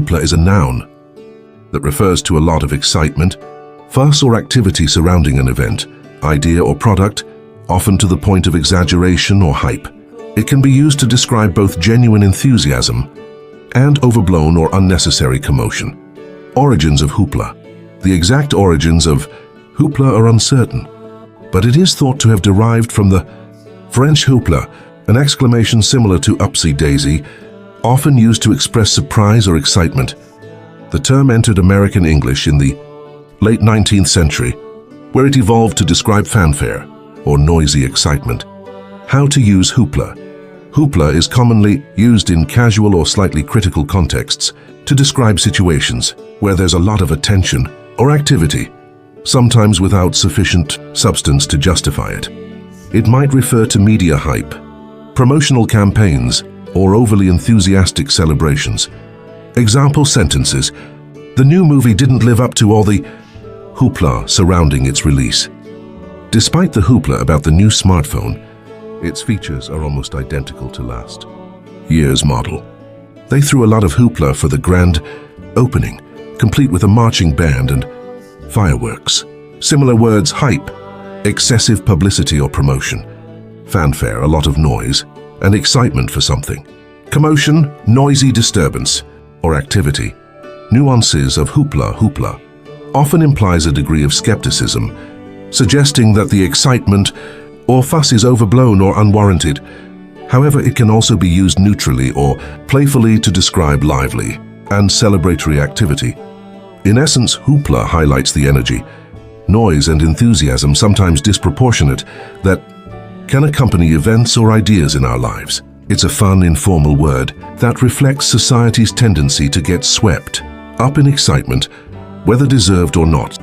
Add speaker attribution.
Speaker 1: hoopla is a noun that refers to a lot of excitement, fuss or activity surrounding an event, idea or product, often to the point of exaggeration or hype. It can be used to describe both genuine enthusiasm and overblown or unnecessary commotion. Origins of hoopla. The exact origins of hoopla are uncertain, but it is thought to have derived from the French hoopla, an exclamation similar to upsy-daisy, often used to express surprise or excitement. The term entered American English in the late 19th century, where it evolved to describe fanfare or noisy excitement. How to use hoopla. Hoopla is commonly used in casual or slightly critical contexts to describe situations where there's a lot of attention or activity, sometimes without sufficient substance to justify it. It might refer to media hype, promotional campaigns, or overly enthusiastic celebrations. Example sentences: the new movie didn't live up to all the hoopla surrounding its release. Despite the hoopla about the new smartphone, its features are almost identical to last year's model. They threw a lot of hoopla for the grand opening, complete with a marching band and fireworks. Similar words: hype, excessive publicity or promotion; fanfare, a lot of noise and excitement for something; commotion, noisy disturbance or activity. Nuances of hoopla often implies a degree of skepticism, suggesting that the excitement or fuss is overblown or unwarranted. However, it can also be used neutrally or playfully to describe lively and celebratory activity. In essence, hoopla highlights the energy, noise and enthusiasm, sometimes disproportionate, that can accompany events or ideas in our lives. It's a fun, informal word that reflects society's tendency to get swept up in excitement, whether deserved or not.